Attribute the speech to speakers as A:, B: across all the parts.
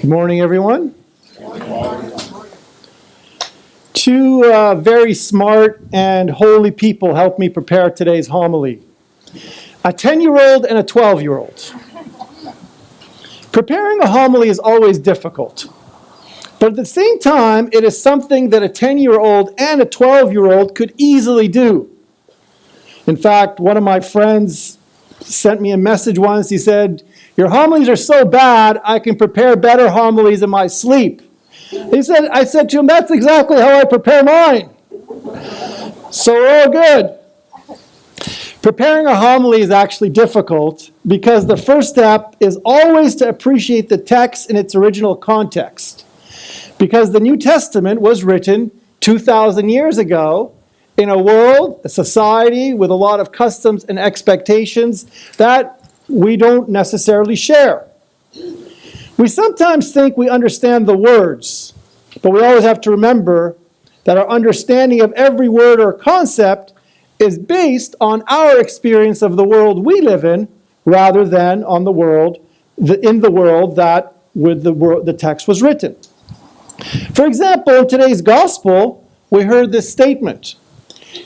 A: Good morning, everyone. Two very smart and holy people helped me prepare today's homily. A 10-year-old and a 12-year-old. Preparing a homily is always difficult. But at the same time, it is something that a 10-year-old and a 12-year-old could easily do. In fact, one of my friends sent me a message once. He said, "Your homilies are so bad, I can prepare better homilies in my sleep." I said to him, "That's exactly how I prepare mine." So we're all good. Preparing a homily is actually difficult because the first step is always to appreciate the text in its original context. Because the New Testament was written 2,000 years ago in a world, a society with a lot of customs and expectations that we don't necessarily share. We sometimes think we understand the words, but we always have to remember that our understanding of every word or concept is based on our experience of the world we live in, rather than on the world that with the text was written. For example, in today's gospel, we heard this statement: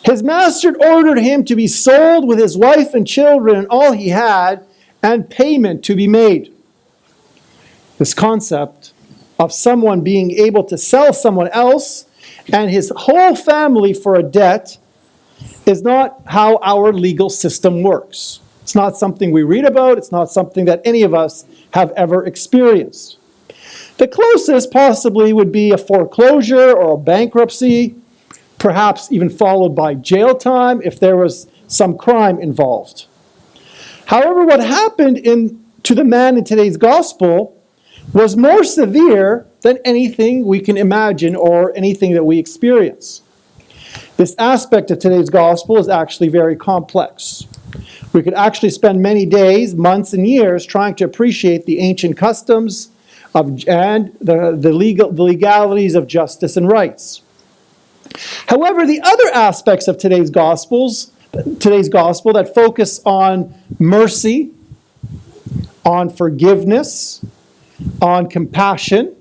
A: "His master ordered him to be sold with his wife and children and all he had, and payment to be made." This concept of someone being able to sell someone else and his whole family for a debt is not how our legal system works. It's not something we read about. It's not something that any of us have ever experienced. The closest possibly would be a foreclosure or a bankruptcy, perhaps even followed by jail time if there was some crime involved. However, what happened to the man in today's gospel was more severe than anything we can imagine or anything that we experience. This aspect of today's gospel is actually very complex. We could actually spend many days, months, and years trying to appreciate the ancient customs and the legalities of justice and rights. However, the other aspects of today's gospel that focus on mercy, on forgiveness, on compassion,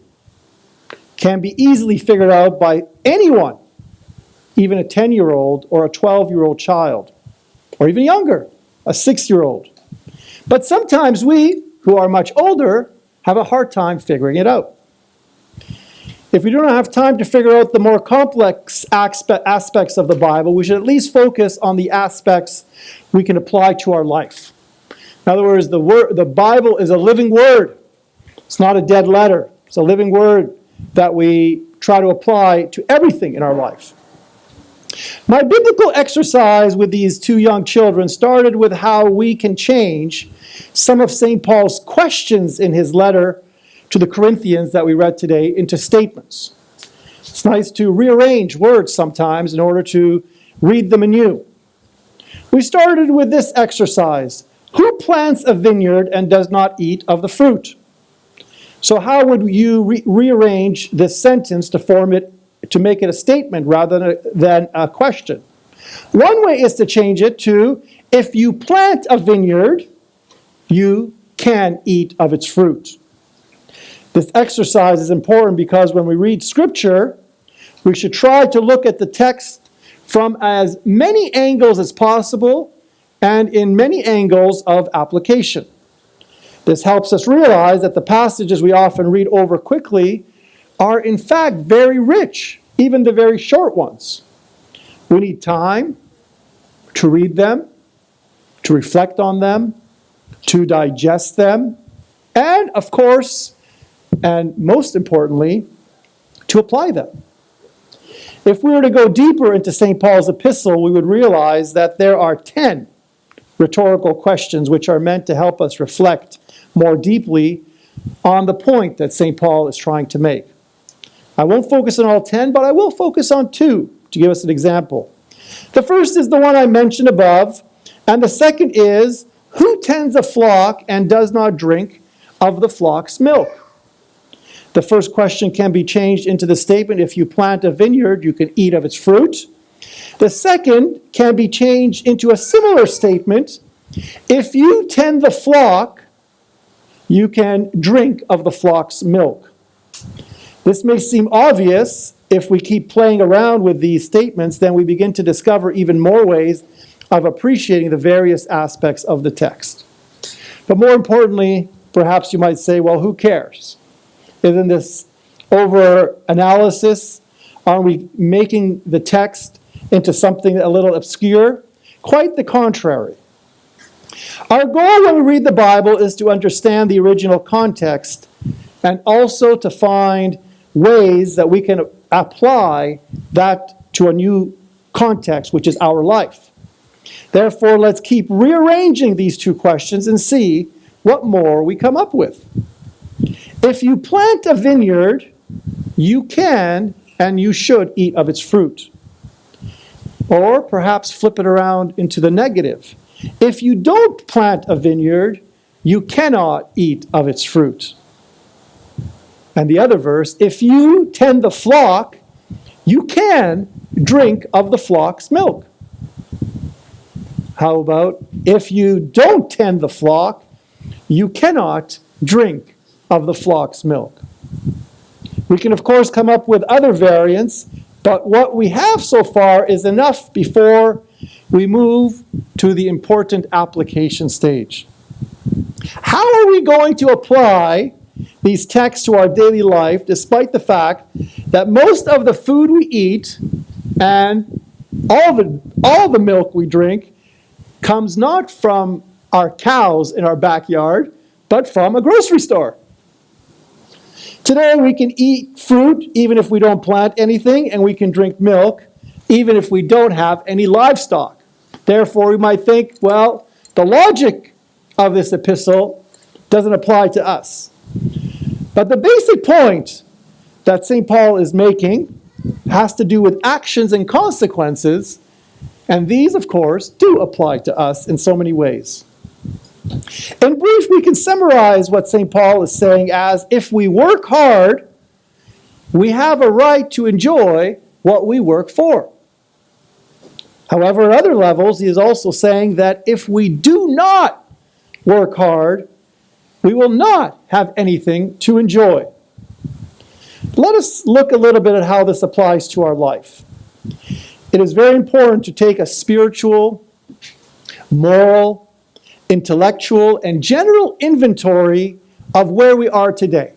A: can be easily figured out by anyone, even a 10-year-old or a 12-year-old child, or even younger, a 6-year-old. But sometimes we, who are much older, have a hard time figuring it out. If we don't have time to figure out the more complex aspects of the Bible, we should at least focus on the aspects we can apply to our life. In other words, the Bible is a living word. It's not a dead letter. It's a living word that we try to apply to everything in our life. My biblical exercise with these two young children started with how we can change some of St. Paul's questions in his letter to the Corinthians that we read today into statements. It's nice to rearrange words sometimes in order to read them anew. We started with this exercise: who plants a vineyard and does not eat of the fruit? So how would you rearrange this sentence to make it a statement rather than a question? One way is to change it to, if you plant a vineyard, you can eat of its fruit. This exercise is important because when we read Scripture, we should try to look at the text from as many angles as possible and in many angles of application. This helps us realize that the passages we often read over quickly are in fact very rich, even the very short ones. We need time to read them, to reflect on them, to digest them, and of course, and most importantly, to apply them. If we were to go deeper into St. Paul's epistle, we would realize that there are 10 rhetorical questions which are meant to help us reflect more deeply on the point that St. Paul is trying to make. I won't focus on all 10, but I will focus on 2 to give us an example. The first is the one I mentioned above, and the second is, who tends a flock and does not drink of the flock's milk? The first question can be changed into the statement, if you plant a vineyard, you can eat of its fruit. The second can be changed into a similar statement, if you tend the flock, you can drink of the flock's milk. This may seem obvious. If we keep playing around with these statements, then we begin to discover even more ways of appreciating the various aspects of the text. But more importantly, perhaps you might say, well, who cares? Isn't this over-analysis? Are we making the text into something a little obscure? Quite the contrary. Our goal when we read the Bible is to understand the original context and also to find ways that we can apply that to a new context, which is our life. Therefore, let's keep rearranging these two questions and see what more we come up with. If you plant a vineyard, you can and you should eat of its fruit. Or perhaps flip it around into the negative. If you don't plant a vineyard, you cannot eat of its fruit. And the other verse, if you tend the flock, you can drink of the flock's milk. How about, if you don't tend the flock, you cannot drink of the flock's milk. We can, of course, come up with other variants, but what we have so far is enough before we move to the important application stage. How are we going to apply these texts to our daily life, despite the fact that most of the food we eat and all the milk we drink comes not from our cows in our backyard, but from a grocery store? Today we can eat fruit even if we don't plant anything, and we can drink milk even if we don't have any livestock. Therefore, we might think, well, the logic of this epistle doesn't apply to us. But the basic point that St. Paul is making has to do with actions and consequences, and these, of course, do apply to us in so many ways. In brief, we can summarize what St. Paul is saying as, if we work hard, we have a right to enjoy what we work for. However, at other levels, he is also saying that if we do not work hard, we will not have anything to enjoy. Let us look a little bit at how this applies to our life. It is very important to take a spiritual, moral, intellectual, and general inventory of where we are today.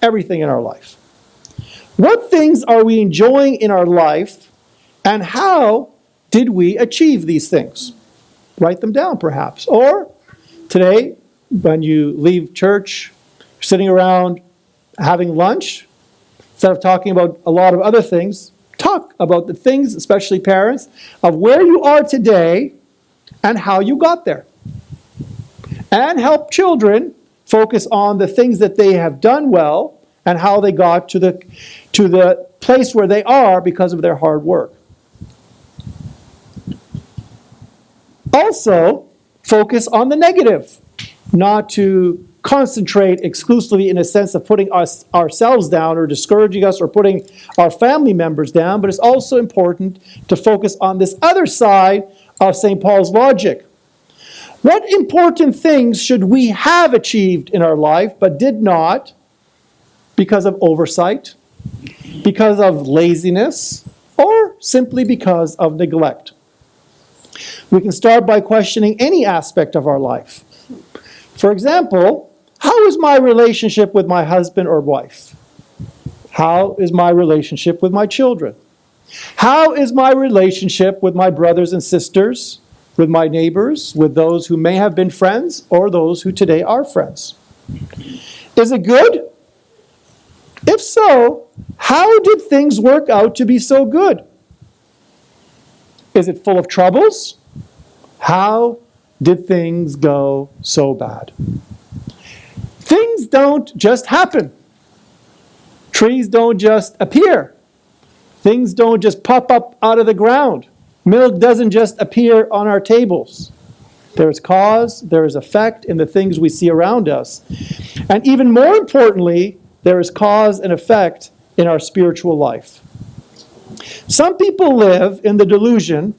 A: Everything in our life. What things are we enjoying in our life, and how did we achieve these things? Write them down, perhaps. Or today, when you leave church, sitting around having lunch, instead of talking about a lot of other things, talk about the things, especially parents, of where you are today and how you got there. And help children focus on the things that they have done well and how they got to the place where they are because of their hard work. Also, focus on the negative, not to concentrate exclusively in a sense of putting ourselves down or discouraging us or putting our family members down, but it's also important to focus on this other side of St. Paul's logic. What important things should we have achieved in our life but did not because of oversight, because of laziness, or simply because of neglect? We can start by questioning any aspect of our life. For example, how is my relationship with my husband or wife? How is my relationship with my children? How is my relationship with my brothers and sisters, with my neighbors, with those who may have been friends or those who today are friends? Is it good? If so, how did things work out to be so good? Is it full of troubles? How did things go so bad? Things don't just happen. Trees don't just appear. Things don't just pop up out of the ground. Milk doesn't just appear on our tables. There is cause, there is effect in the things we see around us. And even more importantly, there is cause and effect in our spiritual life. Some people live in the delusion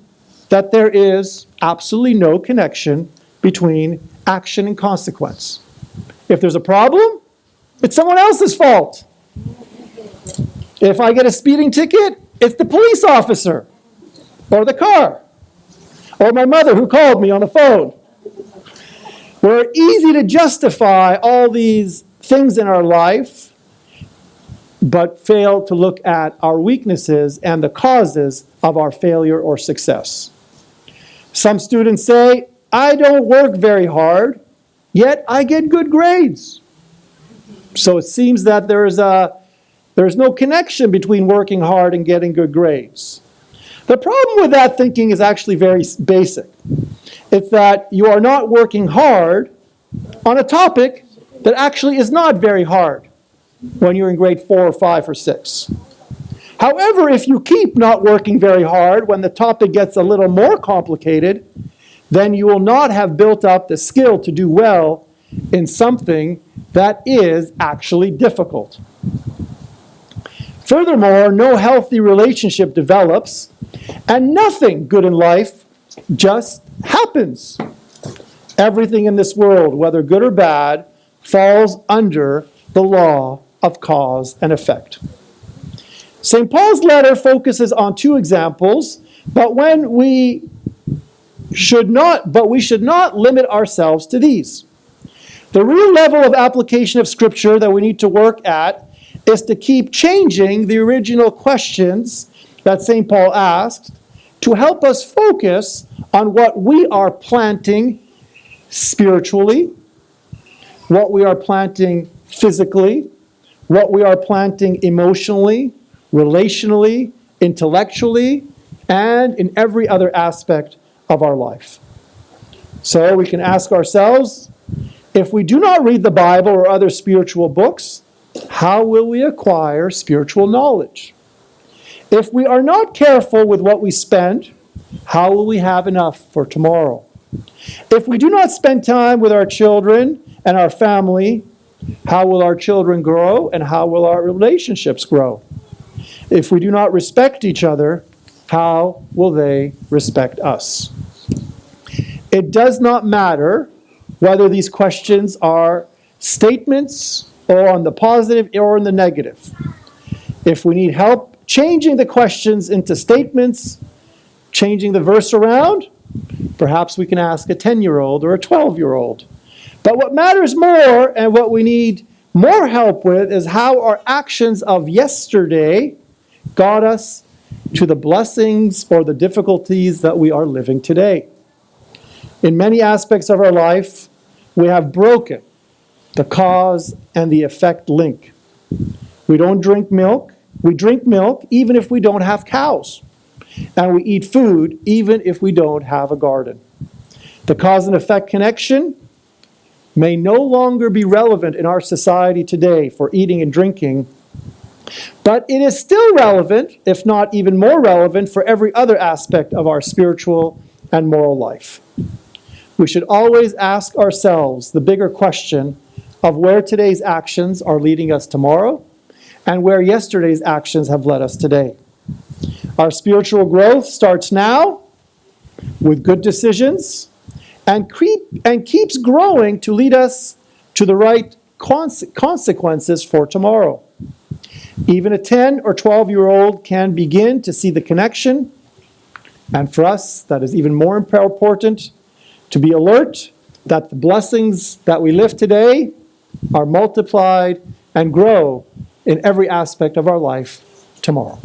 A: that there is absolutely no connection between action and consequence. If there's a problem, it's someone else's fault. If I get a speeding ticket, it's the police officer, or the car, or my mother who called me on the phone. We're easy to justify all these things in our life, but fail to look at our weaknesses and the causes of our failure or success. Some students say, I don't work very hard, yet I get good grades. So it seems that there's no connection between working hard and getting good grades. The problem with that thinking is actually very basic. It's that you are not working hard on a topic that actually is not very hard when you're in grade 4 or 5 or 6. However, if you keep not working very hard when the topic gets a little more complicated, then you will not have built up the skill to do well in something that is actually difficult. Furthermore, no healthy relationship develops, and nothing good in life just happens. Everything in this world, whether good or bad, falls under the law of cause and effect. St. Paul's letter focuses on 2 examples, but we should not limit ourselves to these. The real level of application of Scripture that we need to work at is to keep changing the original questions that St. Paul asked to help us focus on what we are planting spiritually, what we are planting physically, what we are planting emotionally, relationally, intellectually, and in every other aspect of our life. So we can ask ourselves, if we do not read the Bible or other spiritual books, how will we acquire spiritual knowledge? If we are not careful with what we spend, how will we have enough for tomorrow? If we do not spend time with our children and our family, how will our children grow and how will our relationships grow? If we do not respect each other, how will they respect us? It does not matter whether these questions are statements or on the positive or in the negative. If we need help changing the questions into statements, changing the verse around, perhaps we can ask a 10-year-old or a 12-year-old. But what matters more and what we need more help with is how our actions of yesterday got us to the blessings or the difficulties that we are living today. In many aspects of our life, we have broken the cause and the effect link. We don't drink milk. We drink milk even if we don't have cows. And we eat food even if we don't have a garden. The cause and effect connection may no longer be relevant in our society today for eating and drinking, but it is still relevant, if not even more relevant, for every other aspect of our spiritual and moral life. We should always ask ourselves the bigger question of where today's actions are leading us tomorrow and where yesterday's actions have led us today. Our spiritual growth starts now with good decisions and keeps growing to lead us to the right consequences for tomorrow. Even a 10 or 12-year-old can begin to see the connection, and for us, that is even more important, to be alert that the blessings that we live today are multiplied and grow in every aspect of our life tomorrow.